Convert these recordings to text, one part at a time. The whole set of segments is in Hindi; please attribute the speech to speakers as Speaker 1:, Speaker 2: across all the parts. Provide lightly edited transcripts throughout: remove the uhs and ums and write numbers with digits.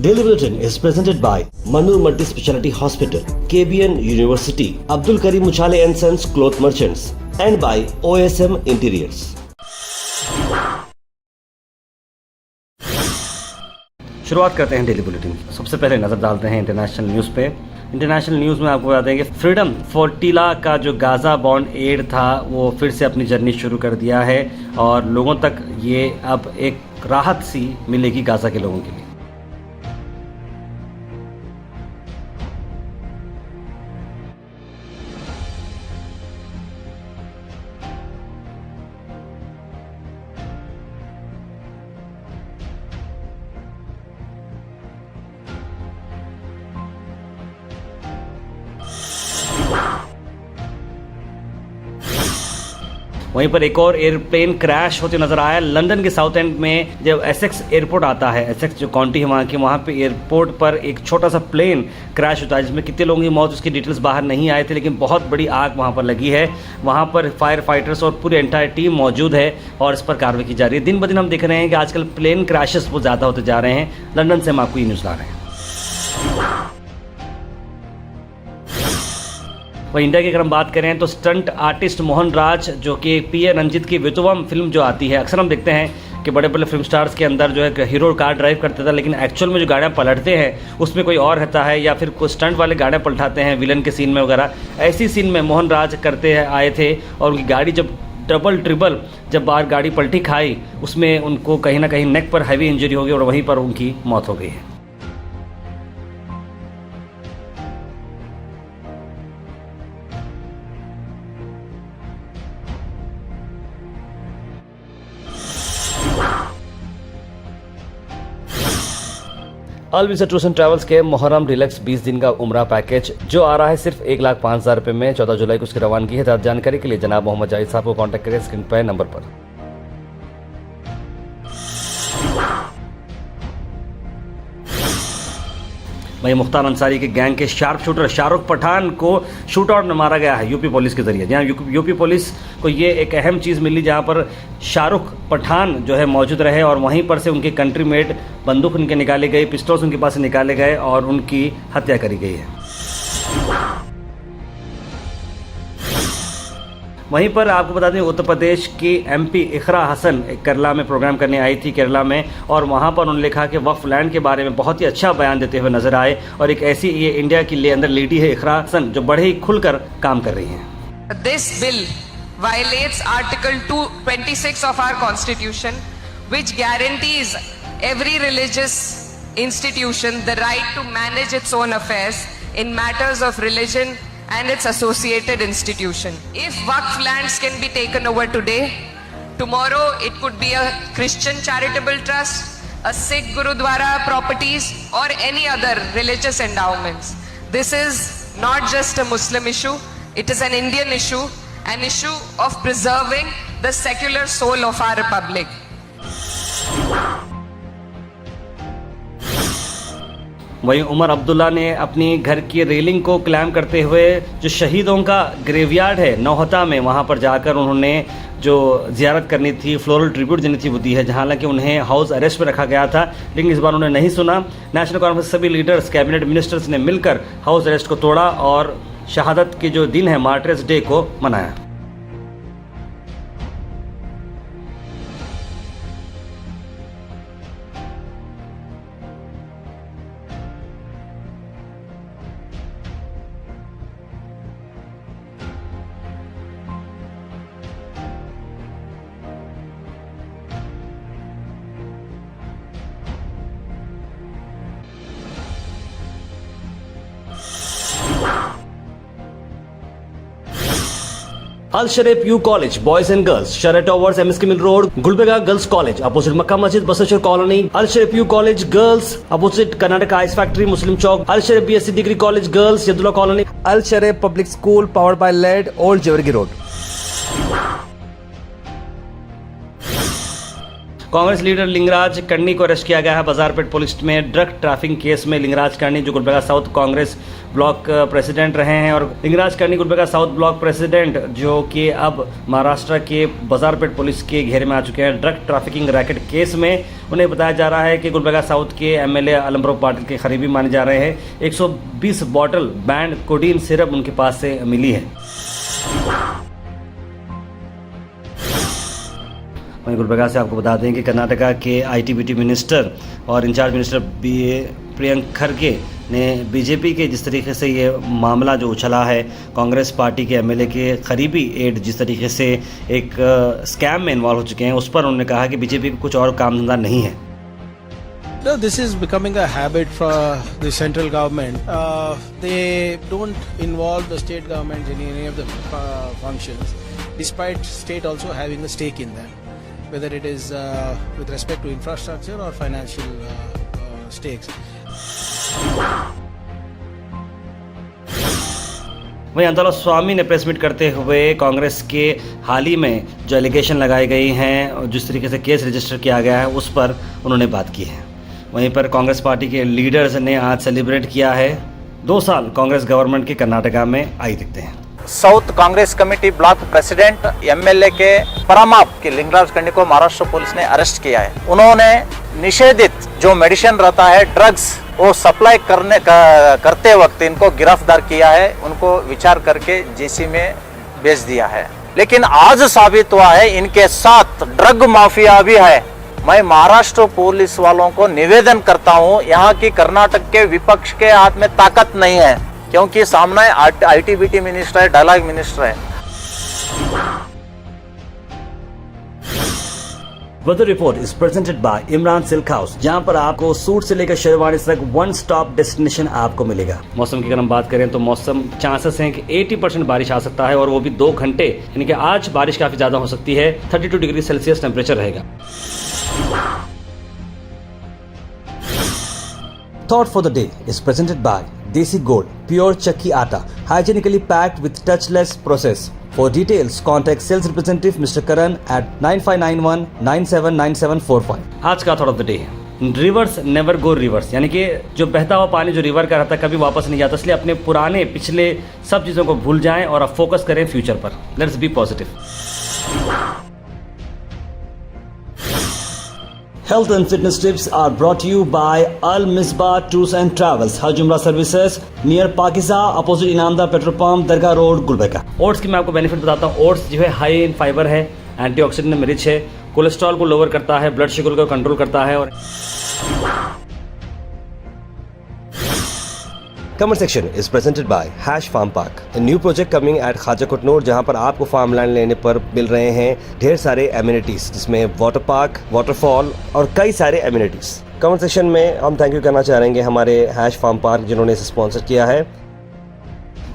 Speaker 1: Daily Bulletin is presented by Manur Multi Speciality Hospital, KBN University, Abdul Karim Uchale and Sons Cloth Merchants, and by OSM Interiors.
Speaker 2: शुरुआत करते हैं डेली बुलेटिन। सबसे पहले नज़र डालते हैं इंटरनेशनल न्यूज़ पे। इंटरनेशनल न्यूज़ में आपको बता दें कि फ्रीडम फोर्टिला का जो गाज़ा बॉन्ड एड था वो फिर से अपनी जर्नी शुरू कर दिया है और लोगों तक ये अब एक राहत सी मिलेगी गाज़ा के लोगों के लिए। वहीं पर एक और एयरप्लेन क्रैश होते नजर आया लंदन के साउथ एंड में। जब एसेक्स एयरपोर्ट आता है, एसेक्स जो काउंटी है वहाँ पे एयरपोर्ट पर एक छोटा सा प्लेन क्रैश होता है जिसमें कितने लोगों की मौत उसकी डिटेल्स बाहर नहीं आए थे, लेकिन बहुत बड़ी आग वहाँ पर लगी है। वहाँ पर फायर फाइटर्स और पूरी एंटायर टीम मौजूद है और इस पर कार्रवाई की जा रही है। दिन ब दिन हम देख रहे हैं कि आजकल प्लेन क्रैशेस बहुत ज़्यादा होते जा रहे हैं। लंदन से हम आपको ये न्यूज़ ला रहे हैं। वहीं इंडिया की अगर हम बात करें तो स्टंट आर्टिस्ट मोहन राज जो कि पीए रंजीत की वितुवम फिल्म जो आती है, अक्सर हम देखते हैं कि बड़े बड़े फिल्म स्टार्स के अंदर जो है हीरो कार ड्राइव करता था, लेकिन एक्चुअल में जो गाड़ियाँ पलटते हैं उसमें कोई और रहता है या फिर कोई स्टंट वाले गाड़ियाँ पलटाते हैं विलन के सीन में वगैरह। ऐसी सीन में मोहन राज करते आए थे और उनकी गाड़ी जब डबल ट्रिबल जब बाहर गाड़ी पलटी खाई उसमें उनको कहीं ना कहीं नेक पर हैवी इंजरी हो गई और वहीं पर उनकी मौत हो गई है। अलविदा टूर्स एंड ट्रैवल्स के मुहर्रम रिलैक्स 20 दिन का उम्रा पैकेज जो आ रहा है सिर्फ 1,05,000 रुपये में 14 जुलाई को उसकी रवानगी है। ज़्यादा जानकारी के लिए जनाब मोहम्मद जाहिद साहब को कांटेक्ट करें स्क्रीन पर नंबर पर। वहीं मुख्तार अंसारी के गैंग के शार्प शूटर शाहरुख पठान को शूट आउट में मारा गया है यूपी पुलिस के जरिए। जहां यूपी पुलिस को ये एक अहम चीज़ मिली जहां पर शाहरुख पठान जो है मौजूद रहे और वहीं पर से उनके कंट्री मेड बंदूक उनके निकाले गए, पिस्टल्स उनके पास से निकाले गए और उनकी हत्या करी गई है। वहीं पर आपको बता दें उत्तर प्रदेश की एमपी इकरा हसन केरला में प्रोग्राम करने आई थी केरला में, और वहां पर उन्होंने लिखा कि वक्फ लैंड के बारे में बहुत ही अच्छा बयान देते हुए नजर आए और एक ऐसी ये इंडिया के लिए अंदर लेडी है इकरा हसन जो बड़े ही खुलकर काम कर रही हैं।
Speaker 3: This bill violates Article 226 of our Constitution, which guarantees every religious institution the right to manage its own affairs in matters of religion and its associated institution. If Waqf lands can be taken over today, tomorrow it could be a Christian charitable trust, a Sikh Gurudwara properties or any other religious endowments. This is not just a Muslim issue, it is an Indian issue, an issue of preserving the secular soul of our republic.
Speaker 2: वहीं उमर अब्दुल्ला ने अपनी घर की रेलिंग को क्लैम करते हुए जो शहीदों का ग्रेवयार्ड है नौहता में वहां पर जाकर उन्होंने जो जियारत करनी थी, फ्लोरल ट्रिब्यूट देनी थी वो दी है। जहां हालांकि उन्हें हाउस अरेस्ट में रखा गया था, लेकिन इस बार उन्होंने नहीं सुना। नेशनल कॉन्फ्रेंस सभी लीडर्स, कैबिनेट मिनिस्टर्स ने मिलकर हाउस अरेस्ट को तोड़ा और शहादत के जो दिन है मार्टर्स डे को मनाया। Al Sharif U College, Boys and Girls, Sharia Towers, MSK Mill Road, Gulbega Girls College, opposite Makkah Masjid, Basachar Colony. Al Sharif U College Girls, opposite Karnataka Ice Factory, Muslim Chowk. Al Sharif BSc Degree College Girls, Yadullah Colony. Al Sharif Public School, powered by LED, Old Jawargi Road. Congress leader Lingaraj Karni को अरेस्ट किया गया है बाजारपेट पुलिस में ड्रग ट्रैफिकिंग केस में। लिंगराज कर्णी जो Gulbarga south Congress block president रहे हैं और Lingaraj Karni Gulbarga south block president जो कि अब महाराष्ट्र के बाजारपेट पुलिस के घेरे में आ चुके हैं ड्रग ट्रैफिकिंग रैकेट केस में। उन्हें बताया जा रहा है कि गुलबर्गा साउथ के एमएलए अलमप्रो पाटिल के करीबी माने जा रहे हैं। 120 बॉटल बैंड कोडीन सिरप उनके पास से मिली है। वहीं गुलबर्गा से आपको बता दें कि कर्नाटका के आईटीबीटी मिनिस्टर और इंचार्ज मिनिस्टर प्रियंक खरगे ने बीजेपी के जिस तरीके से ये मामला जो उछला है, कांग्रेस पार्टी के एमएलए के करीबी एड जिस तरीके से एक स्कैम में इन्वॉल्व हो चुके हैं, उस पर उन्होंने कहा कि बीजेपी को कुछ और काम धंधा नहीं है।
Speaker 4: No, this is becoming a habit for the central government. They don't involve the state governments in any of the functions, despite state also having a stake in them, whether it is with respect to infrastructure or financial stakes.
Speaker 2: वहीं अंतला स्वामी ने प्रेस मीट करते हुए कांग्रेस के हाल ही में जो एलिगेशन लगाई गई हैं और जिस तरीके से केस रजिस्टर किया गया है उस पर उन्होंने बात की है। वहीं पर कांग्रेस पार्टी के लीडर्स ने आज सेलिब्रेट किया है 2 साल कांग्रेस गवर्नमेंट के कर्नाटका में। आई देखते हैं।
Speaker 5: South Congress committee block president MLA के परमाप के लिंगराज कर्णी को महाराष्ट्र पुलिस ने अरेस्ट किया है। उन्होंने निषेधित जो मेडिसिन रहता है ड्रग्स वो सप्लाई करते वक्त इनको गिरफ्तार किया है, उनको विचार करके जेसी में भेज दिया है। लेकिन आज साबित हुआ है इनके साथ ड्रग माफिया भी है। मैं महाराष्ट्र पुलिस वालों को निवेदन करता हूं, यहाँ की कर्नाटक के विपक्ष के हाथ में ताकत नहीं है, क्योंकि सामने आईटीबीटी मिनिस्टर है, डायलॉग मिनिस्टर है।
Speaker 2: Weather report is presented by Imran silk house, जहां पर आपको सूट से लेकर शेरवानी तक वन स्टॉप डेस्टिनेशन आपको मिलेगा। मौसम की अगर हम बात करें तो मौसम चांसेस हैं कि 80% बारिश आ सकता है और वो भी 2 घंटे, यानी कि आज बारिश काफी ज्यादा हो सकती है। 32 डिग्री सेल्सियस टेम्परेचर रहेगा।
Speaker 6: Thought for the day is presented by Desi Gold, pure chakki atta, hygienically packed with touchless process. For details, contact sales representative Mr. Karan at 9591 979745.
Speaker 2: आज का thought of the day, reverse never go reverse, यानी कि जो बहता हुआ पानी जो रिवर का रहता है कभी वापस नहीं जाता, इसलिए अपने पुराने पिछले सब चीज़ों को भूल जाएं और अब फोकस करें फ्यूचर पर। Let's be positive.
Speaker 6: Health and fitness tips are brought to you by Al Misbah Tours and Travels, Hajj Umrah Services, near Pakiza, opposite Inamda Petrol Pump, Dargah Road, Gulbarga.
Speaker 2: Oats की मैं आपको बेनिफिट बताता हूँ। ओट्स जो है हाई इन फाइबर है, एंटीऑक्सीडेंट में रिच है, कोलेस्ट्रॉल को लोअर करता है, ब्लड शुगर को कंट्रोल करता है। और
Speaker 1: comment section is presented by hash farm park, a new project coming at Khaja Kotnur, जहां पर आपको फार्म लैंड लेने पर मिल रहे हैं ढेर सारे एमिनिटीज, जिसमें वाटर पार्क, वाटरफॉल और कई सारे एमिनिटीज। कमेंट सेक्शन में हम थैंक यू करना चाहेंगे हमारे हैश फार्म पार्क जिन्होंने इसे स्पॉन्सर किया है।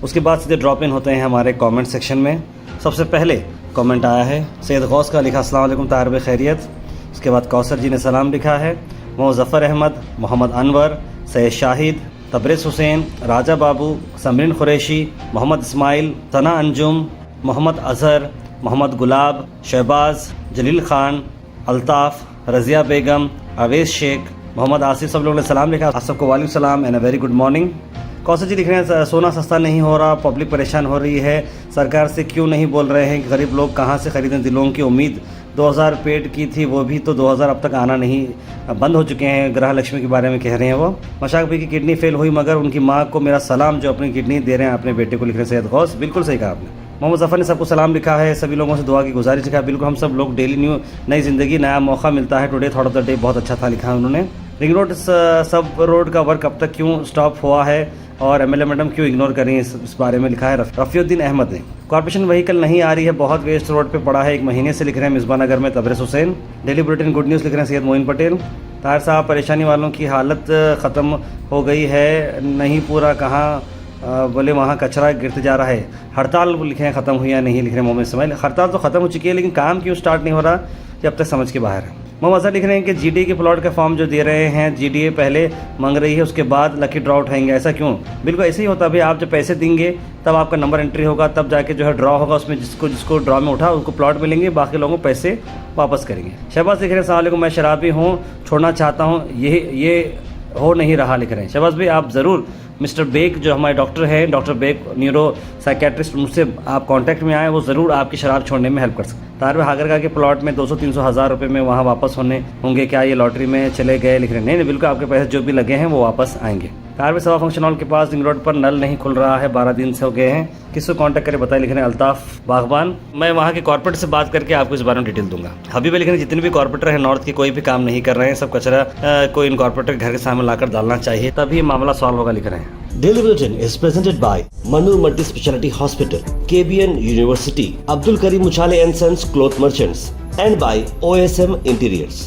Speaker 2: उसके बाद सीधे ड्रॉप इन होते हैं हमारे कमेंट सेक्शन में। सबसे पहले कमेंट आया है सैयद गौस का, लिखा अस्सलाम वालेकुम तारब खैरियत। उसके बाद कौसर जी ने सलाम लिखा है। मुज़फ़्फ़र अहमद, मोहम्मद अनवर, सैयद शाहिद, तबरेज़ हुसैन, राजा बाबू, समरीन कुरैशी, मोहम्मद इस्माइल, सना अंजुम, मोहम्मद अजहर, मोहम्मद गुलाब, शहबाज, जलील खान, अल्ताफ़, रज़िया बेगम, अवेश शेख, मोहम्मद आसिफ, सब लोगों ने सलाम लिखा। आप सबको वालेकुम सलाम and a very good morning. Kaushal ji लिख रहे हैं सोना सस्ता नहीं हो रहा, पब्लिक परेशान हो रही है, सरकार से क्यों नहीं बोल रहे हैं कि गरीब लोग कहाँ से खरीदें, दिलों की उम्मीद 2000 पेड की थी वो भी तो 2000 अब तक आना नहीं, बंद हो चुके हैं। ग्रह लक्ष्मी के बारे में कह रहे हैं वो। मशाक भाई की किडनी फेल हुई मगर उनकी माँ को मेरा सलाम जो अपनी किडनी दे रहे हैं अपने बेटे को, लिख रहे हैं सैयद गौस। बिल्कुल सही कहा आपने। मोहम्मद ज़फ़र ने सबको सलाम लिखा है, सभी लोगों से दुआ की गुजारिश लिखा है। बिल्कुल हम सब लोग डेली नई ज़िंदगी, नया मौका मिलता है। Today thought of the day बहुत अच्छा था, लिखा है उन्होंने। रिंग रोड सब रोड का वर्क अब तक क्यों स्टॉप हुआ है और एमएलए मैडम क्यों इग्नोर करें, इस बारे में लिखा है रफ़ीउद्दीन अहमद ने। कॉर्पोरेशन व्हीकल नहीं आ रही है, बहुत वेस्ट रोड पे पड़ा है 1 महीने से, लिख रहे हैं मिसबा नगर में Tabrez Hussain. Daily bulletin good news लिख रहे हैं सैयद मोइन पटेल। ताहिर साहब, परेशानी वालों की हालत ख़त्म हो गई है, नहीं पूरा कहाँ बोले वहाँ कचरा गिरते जा रहा है। हड़ताल लिखे हैं ख़त्म हुई या नहीं, लिख रहे हैं मोहम्मद इस्माइल। हड़ताल तो ख़त्म हो चुकी है लेकिन काम क्यों स्टार्ट नहीं हो रहा ये अब तक समझ के बाहर है। मोहम्मद अजहर लिख रहे हैं कि जीडीए के प्लॉट का फॉर्म जो दे रहे हैं, जीडीए पहले मांग रही है, उसके बाद लकी ड्रॉ उठाएंगे, ऐसा क्यों? बिल्कुल ऐसे ही होता है भाई, आप जब पैसे देंगे तब आपका नंबर एंट्री होगा, तब जाके जो है ड्रॉ होगा, उसमें जिसको ड्रॉ में उठा उनको प्लॉट मिलेंगे, बाकी लोगों को पैसे वापस करेंगे। शहबाज लिख रहे हैं, अस्सलाम वालेकुम, मैं शराबी हूँ, छोड़ना चाहता हूँ, ये हो नहीं रहा, लिख रहे हैं। शहबाज भाई आप ज़रूर मिस्टर बेग जो हमारे डॉक्टर हैं, डॉक्टर बेग न्यूरो साइकेट्रिस्ट, उनसे आप कांटेक्ट में आए, वो ज़रूर आपकी शराब छोड़ने में हेल्प कर सकते हैं। तारवे हागरगा के प्लॉट में 200-300 हज़ार रुपये में वहाँ वापस होंगे क्या? ये लॉटरी में चले गए, लिख रहे हैं। नहीं, बिल्कुल आपके पैसे जो भी लगे हैं वो वापस आएंगे। तारवे सभा फंक्शन हॉल के पास रिंग रोड पर नल नहीं खुल रहा है, 12 दिन से हो गए हैं, किसको कांटेक्ट करें बताएं, लिख रहे हैं अल्ताफ बागबान। मैं वहाँ के कॉर्पोरेट से बात करके आपको इस बारे में डिटेल दूंगा। हबीब लिख रहे हैं, जितने भी कॉर्पोरेटर हैं नॉर्थ के, कोई भी काम नहीं कर रहे हैं, सब कचरा कोई इन कॉर्पोरेटर घर के सामने लाकर डालना चाहिए, तभी मामला सॉल्व होगा, लिख रहे हैं।
Speaker 1: Daily Bulletin is presented by Manur Multi Speciality Hospital, KBN University, Abdul Karim Muchale and Sons Cloth Merchants, and by OSM Interiors.